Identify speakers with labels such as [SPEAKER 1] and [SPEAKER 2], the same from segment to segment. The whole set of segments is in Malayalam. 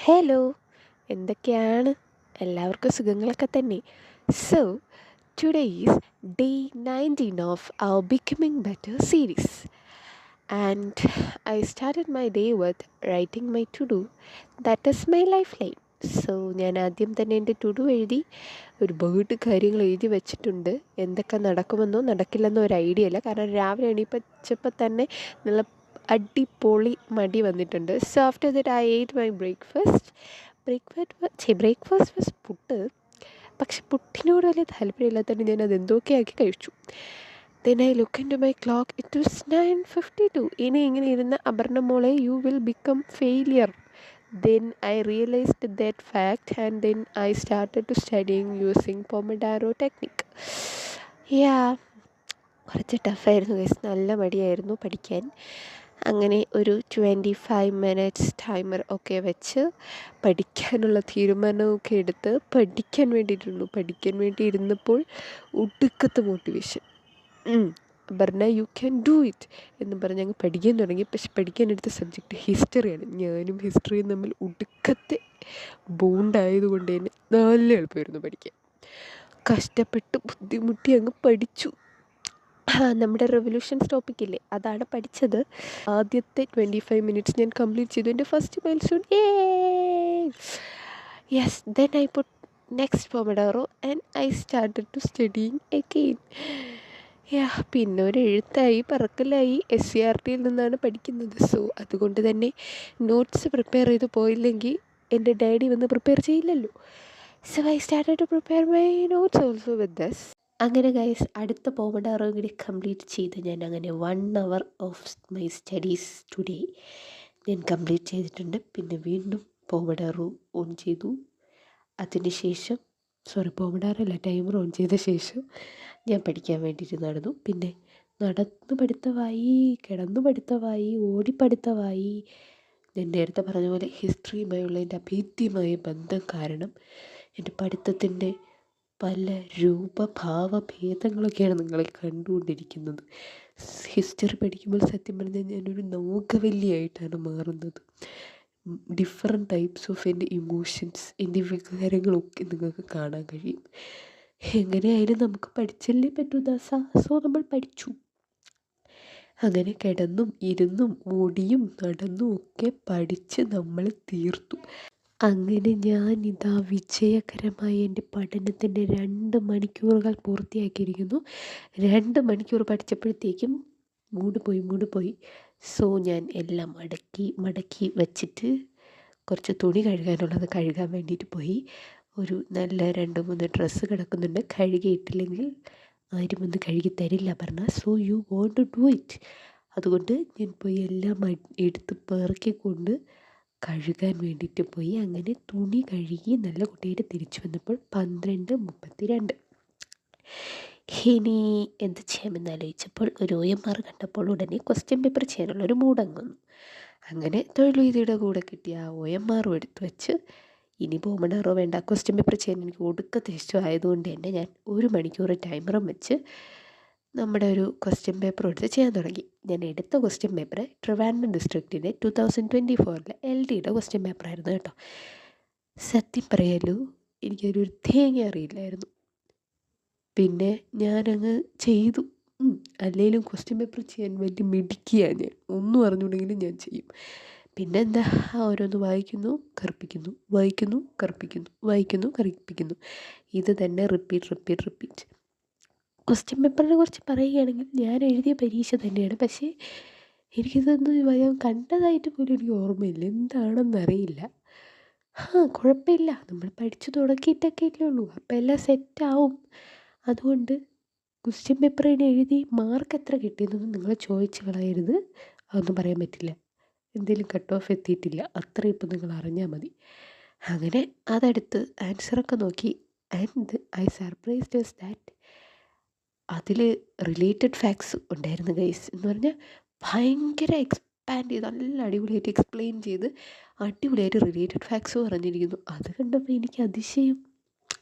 [SPEAKER 1] ഹലോ, എന്തൊക്കെയാണ്? എല്ലാവർക്കും സുഖങ്ങളൊക്കെ തന്നെ. So today is day 19 of our becoming better series and I started my day with writing my to do. That is my lifeline. So ഞാൻ ആദ്യം തന്നെ എൻ്റെ ടു ഡു എഴുതി ഒരുപാട് കാര്യങ്ങൾ എഴുതി വെച്ചിട്ടുണ്ട്. എന്തൊക്കെ നടക്കുമെന്നോ നടക്കില്ലെന്നോ ഒരു ഐഡിയ ഇല്ല. കാരണം രാവിലെ എണീപ്പിച്ചപ്പോൾ തന്നെ നല്ല അടിപൊളി മടി വന്നിട്ടുണ്ട്. So after that I ate my breakfast was puttu. പക്ഷെ പുട്ടിനോട് വലിയ താല്പര്യമില്ലാത്തതുകൊണ്ട് ഞാൻ അത് എന്തൊക്കെ ആക്കി കഴിച്ചു. Then I look into my clock, it was 9:52. ഇനി ഇങ്ങനെ ഇരുന്ന അപർണ മോളെ, you will become failure. Then I realized that fact and then I started to studying using Pomodoro technique. Yeah, കുറച്ച് ടഫായിരുന്നു ഗൈസ്, നല്ല മടിയായിരുന്നു പഠിക്കാൻ. അങ്ങനെ ഒരു 25 മിനിറ്റ്സ് ടൈമർ ഒക്കെ വെച്ച് പഠിക്കാനുള്ള തീരുമാനമൊക്കെ എടുത്ത് പഠിക്കാൻ വേണ്ടി ഇരുന്നപ്പോൾ ഒടുക്കത്തെ മോട്ടിവേഷൻ. പറഞ്ഞാൽ യു ക്യാൻ ഡു ഇറ്റ് എന്ന് പറഞ്ഞ് അങ്ങ് പഠിക്കാൻ തുടങ്ങി. പക്ഷെ പഠിക്കാനെടുത്ത സബ്ജക്റ്റ് ഹിസ്റ്ററിയാണ്. ഞാനും ഹിസ്റ്ററിയും തമ്മിൽ ഒടുക്കത്തെ ബോണ്ടായതുകൊണ്ട് തന്നെ നല്ല എളുപ്പമായിരുന്നു പഠിക്കാൻ. കഷ്ടപ്പെട്ട് ബുദ്ധിമുട്ടി അങ്ങ് പഠിച്ചു. നമ്മുടെ റെവല്യൂഷൻസ് ടോപ്പിക്കില്ലേ, അതാണ് പഠിച്ചത്. ആദ്യത്തെ 25 മിനിറ്റ്സ് ഞാൻ കംപ്ലീറ്റ് ചെയ്തു. എൻ്റെ first milestone. Yes, then I put next pomodoro and I started to studying again. പിന്നെ ഒരു എഴുത്തായി പറക്കലായി. SCERT നിന്നാണ് പഠിക്കുന്നത്. സോ അതുകൊണ്ട് തന്നെ നോട്ട്സ് പ്രിപ്പയർ ചെയ്ത് പോയില്ലെങ്കിൽ എൻ്റെ ഡാഡി വന്ന് പ്രിപ്പയർ ചെയ്യില്ലല്ലോ. So I started to prepare my notes also with this. അങ്ങനെ ഗൈസ്, അടുത്ത പോമഡോറോ കൂടി കംപ്ലീറ്റ് ചെയ്ത് ഞാൻ അങ്ങനെ 1 hour of my studies today ഞാൻ കംപ്ലീറ്റ് ചെയ്തിട്ടുണ്ട്. പിന്നെ വീണ്ടും പോമഡോറോ ഓൺ ചെയ്തു. അതിനുശേഷം പോമഡോറോ അല്ല, ടൈമർ ഓൺ ചെയ്ത ശേഷം ഞാൻ പഠിക്കാൻ വേണ്ടിയിട്ട് നടന്നു. പിന്നെ നടന്നു പഠിത്തമായി, കിടന്നു പഠിത്തമായി, ഓടി പഠിത്തമായി. ഞാൻ നേരത്തെ പറഞ്ഞ പോലെ ഹിസ്റ്ററിയുമായുള്ള എൻ്റെ അഭേദ്യമായ ബന്ധം കാരണം എൻ്റെ പഠിത്തത്തിൻ്റെ പല രൂപഭാവഭേദങ്ങളൊക്കെയാണ് നിങ്ങൾ കണ്ടുകൊണ്ടിരിക്കുന്നത്. ഹിസ്റ്ററി പഠിക്കുമ്പോൾ സത്യം പറഞ്ഞാൽ ഞാനൊരു നാഗവല്ലിയായിട്ടാണ് മാറുന്നത്. ഡിഫറെൻറ്റ് ടൈപ്സ് ഓഫ് എൻ്റെ ഇമോഷൻസ്, എൻ്റെ വികാരങ്ങളൊക്കെ നിങ്ങൾക്ക് കാണാൻ കഴിയും. എങ്ങനെയായാലും നമുക്ക് പഠിച്ചല്ലേ പറ്റൂ ദാസ. സോ നമ്മൾ പഠിച്ചു. അങ്ങനെ കിടന്നും ഇരുന്നും ഓടിയും നടന്നും ഒക്കെ പഠിച്ച് നമ്മൾ തീർത്തു. അങ്ങനെ ഞാനിതാ വിജയകരമായി എൻ്റെ പഠനത്തിൻ്റെ 2 മണിക്കൂറുകൾ പൂർത്തിയാക്കിയിരിക്കുന്നു. 2 മണിക്കൂർ പഠിച്ചപ്പോഴത്തേക്കും മൂഡ് പോയി. സോ ഞാൻ എല്ലാം മടക്കി വച്ചിട്ട് കുറച്ച് തുണി കഴുകാനുള്ളത് കഴുകാൻ വേണ്ടിയിട്ട് പോയി. ഒരു നല്ല 2-3 ഡ്രസ്സ് കിടക്കുന്നുണ്ട്. കഴുകിയിട്ടില്ലെങ്കിൽ ആരും ഒന്ന് കഴുകി തരില്ല പറഞ്ഞാൽ. So you want to do it. അതുകൊണ്ട് ഞാൻ പോയി എല്ലാം എടുത്ത് പെറുക്കിക്കൊണ്ട് കഴുകാൻ വേണ്ടിയിട്ട് പോയി. അങ്ങനെ തുണി കഴുകി നല്ല കുട്ടിയായിട്ട് തിരിച്ചു വന്നപ്പോൾ 12:32. ഇനി എന്ത് ചെയ്യാമെന്ന് ആലോചിച്ചപ്പോൾ ഒരു OMR കണ്ടപ്പോൾ ഉടനെ ക്വസ്റ്റ്യൻ പേപ്പർ ചെയ്യാനുള്ളൊരു മൂടങ്ങുന്നു. അങ്ങനെ തൊഴിൽവീതിയുടെ കൂടെ കിട്ടിയ ആ OMR എടുത്ത് വെച്ച് ഇനി പോമഡോറോ വേണ്ട, ക്വസ്റ്റ്യൻ പേപ്പർ ചെയ്യാൻ എനിക്ക് ഒടുക്കത്തെ ഇഷ്ടമായതുകൊണ്ട് തന്നെ ഞാൻ 1 മണിക്കൂർ ടൈമറും വെച്ച് നമ്മുടെ ഒരു ക്വസ്റ്റ്യൻ പേപ്പർ എടുത്ത് ചെയ്യാൻ തുടങ്ങി. ഞാൻ എടുത്ത ക്വസ്റ്റ്യൻ പേപ്പർ ട്രിവാൻഡ്രം ഡിസ്ട്രിക്റ്റിൻ്റെ 2024 LDയുടെ ക്വസ്റ്റ്യൻ പേപ്പറായിരുന്നു കേട്ടോ. സത്യം പറയാലോ, എനിക്കൊരു തേങ്ങ അറിയില്ലായിരുന്നു. പിന്നെ ഞാനങ്ങ് ചെയ്തു. അല്ലെങ്കിലും ക്വസ്റ്റ്യൻ പേപ്പർ ചെയ്യാൻ വേണ്ടി മിടുക്കിയാണ് ഞാൻ. ഒന്നും അറിഞ്ഞുണ്ടെങ്കിലും ഞാൻ ചെയ്യും. പിന്നെ എന്താ, ഓരോന്ന് വായിക്കുന്നു, കറുപ്പിക്കുന്നു, വായിക്കുന്നു, കറുപ്പിക്കുന്നു, വായിക്കുന്നു, കറുപ്പിക്കുന്നു. ഇത് തന്നെ റിപ്പീറ്റ്. ക്വസ്റ്റ്യൻ പേപ്പറിനെ കുറിച്ച് പറയുകയാണെങ്കിൽ ഞാൻ എഴുതിയ പരീക്ഷ തന്നെയാണ്. പക്ഷേ എനിക്കിതൊന്നും ഞാൻ കണ്ടതായിട്ട് പോലും എനിക്ക് ഓർമ്മയില്ല. എന്താണെന്നറിയില്ല. കുഴപ്പമില്ല, നമ്മൾ പഠിച്ചു തുടങ്ങിയിട്ടൊക്കെ ഇല്ലേ ഉള്ളൂ. അപ്പം എല്ലാം സെറ്റാവും. അതുകൊണ്ട് ക്വസ്റ്റ്യൻ പേപ്പർ എഴുതി മാർക്ക് എത്ര കിട്ടിയെന്നൊന്നും നിങ്ങൾ ചോദിച്ച് കളയരുത്. അതൊന്നും പറയാൻ പറ്റില്ല. എന്തെങ്കിലും കട്ട് ഓഫ് എത്തിയിട്ടില്ല, അത്ര ഇപ്പം നിങ്ങൾ അറിഞ്ഞാൽ മതി. അങ്ങനെ അതെടുത്ത് ആൻസറൊക്കെ നോക്കി. And I surprised as that അതിൽ റിലേറ്റഡ് ഫാക്ട്സ് ഉണ്ടായിരുന്നു ഗൈസ്. എന്ന് പറഞ്ഞാൽ ഭയങ്കര എക്സ്പാൻഡ് ചെയ്ത് നല്ല അടിപൊളിയായിട്ട് എക്സ്പ്ലെയിൻ ചെയ്ത് അടിപൊളിയായിട്ട് റിലേറ്റഡ് ഫാക്ട്സ് പറഞ്ഞിരിക്കുന്നു. അത് കണ്ടപ്പോൾ എനിക്ക് അതിശയം.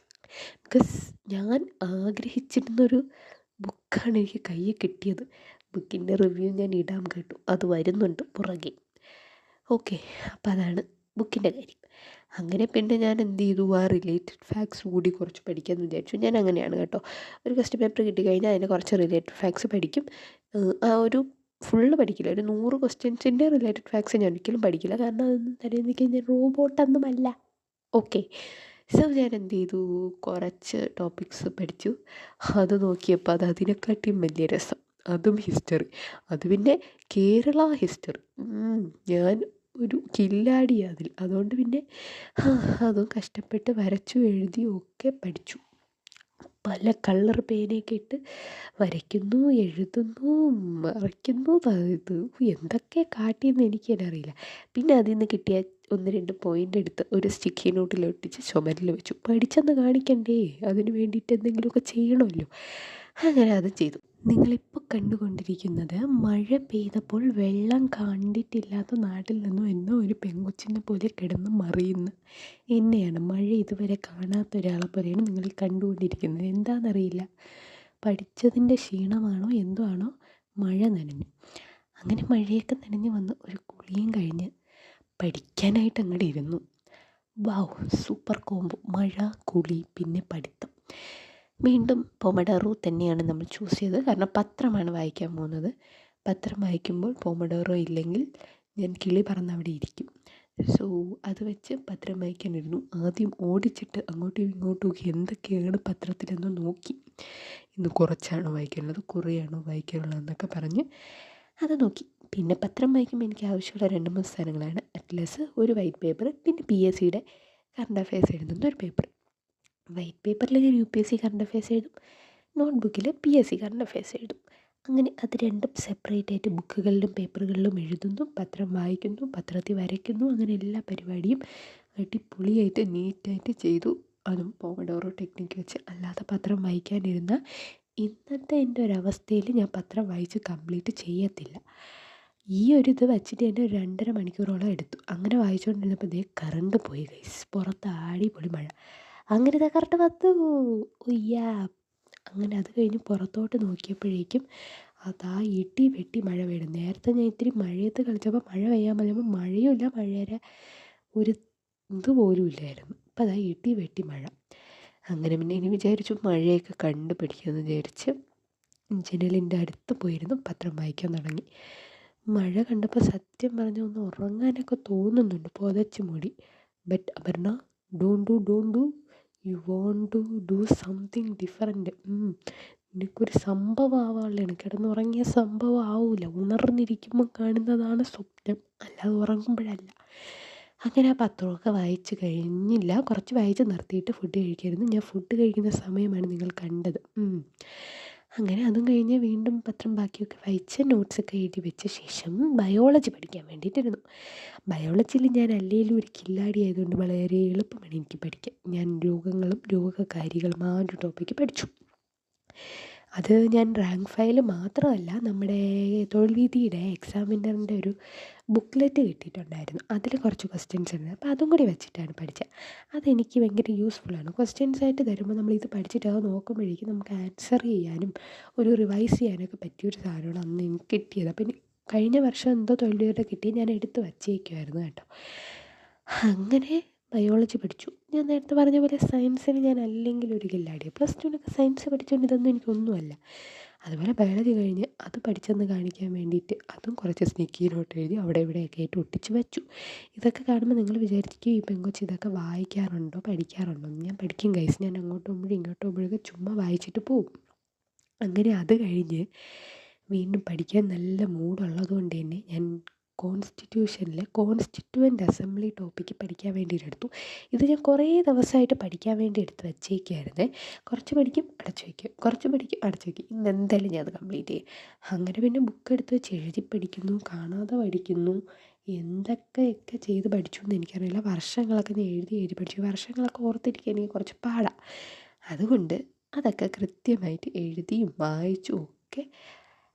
[SPEAKER 1] ബിക്കോസ് ഞാൻ ആഗ്രഹിച്ചിരുന്നൊരു ബുക്കാണ് എനിക്ക് കയ്യിൽ കിട്ടിയത്. ബുക്കിൻ്റെ റിവ്യൂ ഞാൻ ഇടാം കേട്ടു, അത് വരുന്നുണ്ട് പുറകെ. ഓക്കെ, അപ്പോൾ അതാണ് ബുക്കിൻ്റെ കാര്യം. അങ്ങനെ പിന്നെ ഞാൻ എന്ത് ചെയ്തു, ആ റിലേറ്റഡ് ഫാക്ട്സ് കൂടി കുറച്ച് പഠിക്കാമെന്ന് വിചാരിച്ചു. ഞാൻ അങ്ങനെയാണ് കേട്ടോ, ഒരു ക്വസ്റ്റ്യൻ പേപ്പർ കിട്ടിക്കഴിഞ്ഞാൽ അതിൻ്റെ കുറച്ച് റിലേറ്റഡ് ഫാക്ട്സ് പഠിക്കും. ആ ഒരു ഫുള്ള് പഠിക്കില്ല, ഒരു 100 ക്വസ്റ്റ്യൻസിൻ്റെ റിലേറ്റഡ് ഫാക്ട്സ് ഞാൻ ഒരിക്കലും പഠിക്കില്ല, കാരണം അതൊന്നും തരുന്നതിക്ക് ഞാൻ റോബോട്ടൊന്നുമല്ല. ഓക്കെ, സോ ഞാൻ എന്ത് ചെയ്തു, കുറച്ച് ടോപ്പിക്സ് പഠിച്ചു. അത് നോക്കിയപ്പോൾ അത് അതിനെക്കാട്ടിയും വലിയ രസം, അതും ഹിസ്റ്ററി. അത് പിന്നെ കേരള ഹിസ്റ്ററി. ഞാൻ ഒരു കില്ലാടിയാണ് അതിൽ. അതുകൊണ്ട് പിന്നെ അതും കഷ്ടപ്പെട്ട് വരച്ചു എഴുതിയും ഒക്കെ പഠിച്ചു. പല കളർ പേനയൊക്കെ ഇട്ട് വരയ്ക്കുന്നു, എഴുതുന്നു, മറയ്ക്കുന്നു. ഇത് എന്തൊക്കെ കാട്ടിയെന്ന് എനിക്ക് തന്നെ അറിയില്ല. പിന്നെ അതിൽ നിന്ന് കിട്ടിയ 1-2 പോയിൻ്റ് എടുത്ത് ഒരു സ്റ്റിക്കി നോട്ടിൽ ഒട്ടിച്ച് ചുമരിൽ വെച്ചു. പഠിച്ചെന്ന് കാണിക്കണ്ടേ, അതിന് വേണ്ടിയിട്ട് എന്തെങ്കിലുമൊക്കെ ചെയ്യണമല്ലോ. അങ്ങനെ അത് ചെയ്തു. നിങ്ങളിപ്പോൾ കണ്ടുകൊണ്ടിരിക്കുന്നത് മഴ പെയ്തപ്പോൾ വെള്ളം കണ്ടിട്ടില്ലാത്ത നാട്ടിൽ നിന്നും എന്നോ ഒരു പെങ്കൊച്ചിനെ പോലെ കിടന്ന് മറിയുന്ന എന്നെയാണ്. മഴ ഇതുവരെ കാണാത്ത ഒരാളെ പോലെയാണ് നിങ്ങൾ കണ്ടുകൊണ്ടിരിക്കുന്നത്. എന്താണെന്നറിയില്ല, പഠിച്ചതിൻ്റെ ക്ഷീണമാണോ എന്തോ ആണോ, മഴ നനഞ്ഞു. അങ്ങനെ മഴയൊക്കെ നനഞ്ഞ് വന്ന് ഒരു കുളിയും കഴിഞ്ഞ് പഠിക്കാനായിട്ട് അങ്ങോട്ട് ഇരുന്നു. വാവ്, സൂപ്പർ കോംബോ, മഴ, കുളി, പിന്നെ പഠിത്തം. വീണ്ടും പൊമഡോറോ തന്നെയാണ് നമ്മൾ ചൂസ് ചെയ്തത്, കാരണം പത്രമാണ് വായിക്കാൻ പോകുന്നത്. പത്രം വായിക്കുമ്പോൾ പൊമഡോറോ ഇല്ലെങ്കിൽ ഞാൻ കിളി പറന്ന് അവിടെ ഇരിക്കും. സോ അത് വെച്ച് പത്രം വായിക്കാനിരുന്നു. ആദ്യം ഓടിച്ചിട്ട് അങ്ങോട്ടും ഇങ്ങോട്ടും എന്തൊക്കെയാണ് പത്രത്തിലെന്ന് നോക്കി. ഇന്ന് കുറച്ചാണോ വായിക്കാനുള്ളത്, കുറേയാണോ വായിക്കാനുള്ളതെന്നൊക്കെ പറഞ്ഞ് അത് നോക്കി. പിന്നെ പത്രം വായിക്കുമ്പോൾ എനിക്ക് ആവശ്യമുള്ള 2-3 സാധനങ്ങളാണ്: അറ്റ്ലസ്, ഒരു വൈറ്റ് പേപ്പർ, പിന്നെ PSCയുടെ കറണ്ട് അഫയേഴ്സ് എഴുതുന്ന ഒരു പേപ്പർ. വൈറ്റ് പേപ്പറിൽ ഞാൻ UPSC കറണ്ട് അഫയേഴ്സ് എഴുതും, നോട്ട്ബുക്കിൽ PSC കറണ്ട് അഫയേഴ്സ് എഴുതും. അങ്ങനെ അത് രണ്ടും സെപ്പറേറ്റ് ആയിട്ട് ബുക്കുകളിലും പേപ്പറുകളിലും എഴുതുന്നു, പത്രം വായിക്കുന്നു, പത്രത്തിൽ വരയ്ക്കുന്നു. അങ്ങനെ എല്ലാ പരിപാടിയും അടിപൊളിയായിട്ട് നീറ്റായിട്ട് ചെയ്തു. അതും പോമഡോറോ ടെക്നിക്ക് വെച്ച്. അല്ലാതെ പത്രം വായിക്കാനിരുന്ന ഇന്നത്തെ എൻ്റെ ഒരവസ്ഥയിൽ ഞാൻ പത്രം വായിച്ച് കംപ്ലീറ്റ് ചെയ്യത്തില്ല. ഈ ഒരു ഇത് വെച്ചിട്ട് തന്നെ ഒരു 2.5 മണിക്കൂറോളം എടുത്തു. അങ്ങനെ വായിച്ചുകൊണ്ടിരുന്നപ്പോൾ കറണ്ട് പോയി ഗൈസ്. പുറത്ത് അടിപൊളി മഴ. അങ്ങനെ കറണ്ട് വന്നു. ഒയ്യാ. അങ്ങനെ അത് കഴിഞ്ഞ് പുറത്തോട്ട് നോക്കിയപ്പോഴേക്കും അതാ ഇടി വെട്ടി മഴ പെയ്യുന്നു. നേരത്തെ ഞാൻ ഇത്തിരി മഴയത്ത് കളിച്ചപ്പോൾ മഴ പെയ്യാൻ പറയുമ്പോൾ മഴയുമില്ല, മഴയുടെ ഒരു ഇതുപോലും ഇല്ലായിരുന്നു. ഇപ്പം അതാ ഇടി വെട്ടി മഴ. അങ്ങനെ പിന്നെ ഇനി വിചാരിച്ചു മഴയൊക്കെ കണ്ട് പഠിക്കുമെന്ന് വിചാരിച്ച് ജനലിൻ്റെ അടുത്ത് പോയിരുന്നു പത്രം വായിക്കാൻ തുടങ്ങി. മഴ കണ്ടപ്പോൾ സത്യം പറഞ്ഞാൽ ഒന്ന് ഉറങ്ങാനൊക്കെ തോന്നുന്നുണ്ട്, പുതച്ച് മൂടി. But Aparna, don't do you want to do something different. എനിക്കൊരു സംഭവം ആവാനുള്ളതാണ്. കിടന്നുറങ്ങിയ സംഭവം ആവില്ല, ഉണർന്നിരിക്കുമ്പോൾ കാണുന്നതാണ് സ്വപ്നം, അല്ലാതെ ഉറങ്ങുമ്പോഴല്ല. അങ്ങനെ ആ പത്രമൊക്കെ വായിച്ച് കഴിഞ്ഞില്ല, കുറച്ച് വായിച്ച് നിർത്തിയിട്ട് ഫുഡ് കഴിക്കായിരുന്നു. ഞാൻ ഫുഡ് കഴിക്കുന്ന സമയമാണ് നിങ്ങൾ കണ്ടത്. അങ്ങനെ അതും കഴിഞ്ഞ് വീണ്ടും പത്രം ബാക്കിയൊക്കെ വായിച്ച് നോട്ട്സൊക്കെ എഴുതി വെച്ച ശേഷം ബയോളജി പഠിക്കാൻ വേണ്ടിയിട്ടിരുന്നു. ബയോളജിയിൽ ഞാൻ അല്ലെങ്കിലും ഒരു കില്ലാടി ആയതുകൊണ്ട് വളരെ എളുപ്പമാണ് എനിക്ക് പഠിക്കാൻ. ഞാൻ രോഗങ്ങളും രോഗകാരികളും ആ ഒരു ടോപ്പിക്ക് പഠിച്ചു. അത് ഞാൻ റാങ്ക് ഫയൽ മാത്രമല്ല, നമ്മുടെ തൊഴിൽ വീഥിയുടെ എക്സാമിനറിൻ്റെ ഒരു ബുക്ക്ലെറ്റ് കിട്ടിയിട്ടുണ്ടായിരുന്നു. അതിൽ കുറച്ച് ക്വസ്റ്റ്യൻസ് ഉണ്ട്. അപ്പോൾ അതും കൂടി വെച്ചിട്ടാണ് പഠിച്ചത്. അതെനിക്ക് ഭയങ്കര യൂസ്ഫുള്ളാണ്. ക്വസ്റ്റ്യൻസ് ആയിട്ട് തരുമ്പോൾ നമ്മളിത് പഠിച്ചിട്ട് അത് നോക്കുമ്പോഴേക്കും നമുക്ക് ആൻസർ ചെയ്യാനും ഒരു റിവൈസ് ചെയ്യാനൊക്കെ പറ്റിയൊരു സാധനമാണ് അന്ന് എനിക്ക് കിട്ടിയത്. അപ്പം കഴിഞ്ഞ വർഷം എന്തോ തൊഴിൽ വീഥിയുടെ കിട്ടി, ഞാൻ എടുത്ത് വച്ചേക്കുമായിരുന്നു കേട്ടോ. അങ്ങനെ ബയോളജി പഠിച്ചു. ഞാൻ നേരത്തെ പറഞ്ഞ പോലെ സയൻസിൽ ഞാൻ അല്ലെങ്കിൽ ഒരു കില്ലാടിയാണ്. +2 സയൻസ് പഠിച്ചുകൊണ്ട് ഇതൊന്നും എനിക്കൊന്നുമല്ല. അതുപോലെ ബയോളജി കഴിഞ്ഞ് അത് പഠിച്ചെന്ന് കാണിക്കാൻ വേണ്ടിയിട്ട് അതും കുറച്ച് സ്നിക്കി നോട്ട് എഴുതി അവിടെ ഇവിടെയൊക്കെ ആയിട്ട് ഒട്ടിച്ച് വെച്ചു. ഇതൊക്കെ കാണുമ്പോൾ നിങ്ങൾ വിചാരിക്കും ഈ പെങ്കൊച്ച് ഇതൊക്കെ വായിക്കാറുണ്ടോ പഠിക്കാറുണ്ടോ? ഞാൻ പഠിക്കും ഗൈസ്. ഞാൻ അങ്ങോട്ട് പോകുമ്പോഴും ഇങ്ങോട്ട് പോകുമ്പോഴൊക്കെ ചുമ്മാ വായിച്ചിട്ട് പോവും. അങ്ങനെ അത് കഴിഞ്ഞ് വീണ്ടും പഠിക്കാൻ നല്ല മൂഡുള്ളത് കൊണ്ട് തന്നെ ഞാൻ കോൺസ്റ്റിറ്റ്യൂഷനിലെ കോൺസ്റ്റിറ്റ്യുവൻ്റ് അസംബ്ലി ടോപ്പിക്ക് പഠിക്കാൻ വേണ്ടിയിട്ടെടുത്തു. ഇത് ഞാൻ കുറേ ദിവസമായിട്ട് പഠിക്കാൻ വേണ്ടി എടുത്ത് വച്ചേക്കായിരുന്നേ. കുറച്ച് പഠിക്കും, അടച്ചു വയ്ക്കും, കുറച്ച് പഠിക്കും, അടച്ചു വയ്ക്കും. ഇന്ന് എന്തായാലും ഞാൻ അത് കംപ്ലീറ്റ് ചെയ്യും. അങ്ങനെ പിന്നെ ബുക്ക് എടുത്ത് വെച്ച് എഴുതി പഠിക്കുന്നു, കാണാതെ പഠിക്കുന്നു, എന്തൊക്കെയൊക്കെ ചെയ്ത് പഠിച്ചു എന്ന് എനിക്കറിയില്ല. വർഷങ്ങളൊക്കെ ഞാൻ എഴുതി പഠിച്ചു. വർഷങ്ങളൊക്കെ ഓർത്തിരിക്കാൻ എനിക്ക് കുറച്ച് പാടാണ്. അതുകൊണ്ട് അതൊക്കെ കൃത്യമായിട്ട് എഴുതിയും വായിച്ചും ഒക്കെ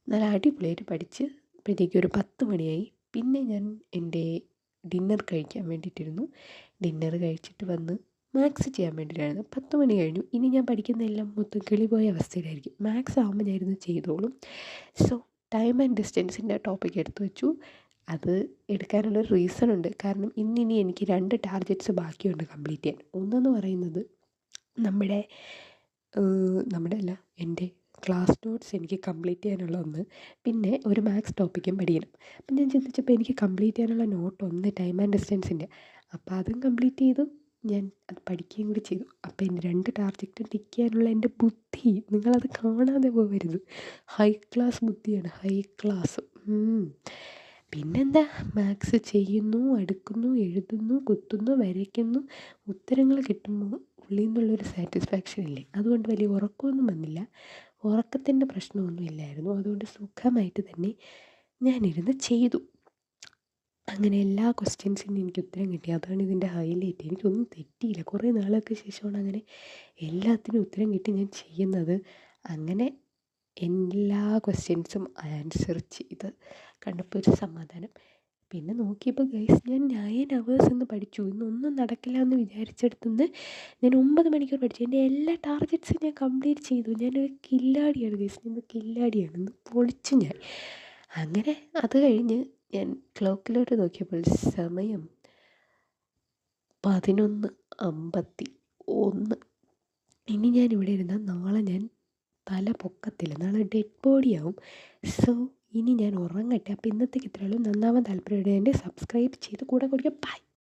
[SPEAKER 1] നല്ല അടിപൊളിയായിട്ട് പഠിച്ച് അപ്പോഴത്തേക്കും ഒരു 10 മണിയായി. പിന്നെ ഞാൻ എൻ്റെ ഡിന്നർ കഴിക്കാൻ വേണ്ടിയിട്ടിരുന്നു. ഡിന്നർ കഴിച്ചിട്ട് വന്ന് മാത്സ് ചെയ്യാൻ വേണ്ടിയിട്ടായിരുന്നു. 10 മണി കഴിഞ്ഞു. ഇനി ഞാൻ പഠിക്കുന്നതെല്ലാം മൊത്തം കിളി പോയ അവസ്ഥയിലായിരിക്കും. മാത്സ് ആകുമ്പോൾ ഞാൻ ഇരുന്ന് ചെയ്തോളും. സോ ടൈം ആൻഡ് ഡിസ്റ്റൻസിൻ്റെ ടോപ്പിക് എടുത്തു വെച്ചു. അത് എടുക്കാനുള്ളൊരു റീസൺ ഉണ്ട്. കാരണം ഇന്നിനി എനിക്ക് 2 ടാർഗറ്റ്സ് ബാക്കിയുണ്ട് കംപ്ലീറ്റ് ചെയ്യാൻ. ഒന്നെന്ന് പറയുന്നത് നമ്മുടെ നമ്മുടെ അല്ല എൻ്റെ ക്ലാസ് നോട്ട്സ് എനിക്ക് കംപ്ലീറ്റ് ചെയ്യാനുള്ള ഒന്ന്, പിന്നെ ഒരു മാത്സ് ടോപ്പിക്കും പഠിക്കണം. അപ്പം ഞാൻ ചിന്തിച്ചപ്പോൾ എനിക്ക് കംപ്ലീറ്റ് ചെയ്യാനുള്ള നോട്ട് ഒന്ന് ടൈം ആൻഡ് ഡിസ്റ്റൻസിൻ്റെ. അപ്പോൾ അതും കംപ്ലീറ്റ് ചെയ്തു, ഞാൻ അത് പഠിക്കുകയും കൂടി ചെയ്തു. അപ്പോൾ എൻ്റെ 2 ടാർഗറ്റും ടിക്ക് ചെയ്യാനുള്ള എൻ്റെ ബുദ്ധി നിങ്ങളത് കാണാതെ പോകരുത്. ഹൈ ക്ലാസ് ബുദ്ധിയാണ്, ഹൈ ക്ലാസ്. പിന്നെന്താ, മാത്സ് ചെയ്യുന്നു, അടുക്കുന്നു, എഴുതുന്നു, കുത്തുന്നു, വരയ്ക്കുന്നു, ഉത്തരങ്ങൾ കിട്ടുമ്പോൾ ഉള്ളിൽ നിന്നുള്ളൊരു സാറ്റിസ്ഫാക്ഷൻ ഇല്ലേ, അതുകൊണ്ട് വലിയ ഉറക്കമൊന്നും വന്നില്ല. ഉറക്കത്തിൻ്റെ പ്രശ്നമൊന്നും ഇല്ലായിരുന്നു. അതുകൊണ്ട് സുഖമായിട്ട് തന്നെ ഞാനിരുന്ന് ചെയ്തു. അങ്ങനെ എല്ലാ ക്വസ്റ്റ്യൻസിനും എനിക്ക് ഉത്തരം കിട്ടി. അതാണ് ഇതിൻ്റെ ഹൈലൈറ്റ്. എനിക്കൊന്നും തെറ്റിയില്ല. കുറേ നാളുകൾക്ക് ശേഷമാണ് അങ്ങനെ എല്ലാത്തിനും ഉത്തരം കിട്ടി ഞാൻ ചെയ്യുന്നത്. അങ്ങനെ എല്ലാ ക്വസ്റ്റ്യൻസും ആൻസർ ചെയ്ത് കണ്ടപ്പോൾ ഒരു സമാധാനം. പിന്നെ നോക്കിയപ്പോൾ ഗൈസ്, ഞാൻ 9 hours ഇന്ന് പഠിച്ചു. ഇന്നൊന്നും നടക്കില്ല എന്ന് വിചാരിച്ചെടുത്തുനിന്ന് ഞാൻ 9 മണിക്കൂർ പഠിച്ചു. എൻ്റെ എല്ലാ ടാർഗറ്റ്സും ഞാൻ കംപ്ലീറ്റ് ചെയ്തു. ഞാനൊരു കില്ലാടിയാണ് ഗൈസ്, ഇന്ന് കില്ലാടിയാണ്, ഇന്ന് പൊളിച്ചു ഞാൻ. അങ്ങനെ അത് കഴിഞ്ഞ് ഞാൻ ക്ലോക്കിലോട്ട് നോക്കിയപ്പോൾ സമയം 11:51. ഇനി ഞാൻ ഇവിടെ ഇരുന്നാൽ നാളെ ഞാൻ തല പൊക്കത്തില്ല, നാളെ ഡെഡ് ബോഡിയാവും. സോ ഇനി ഞാൻ ഉറങ്ങട്ടെ. അപ്പോൾ ഇന്നത്തേക്ക് ഇത്രയുള്ളൂ. നന്നാവാൻ താല്പര്യമുണ്ടെങ്കിൽ സബ്സ്ക്രൈബ് ചെയ്ത് കൂടെ കൊടുക്കുക. ബൈ.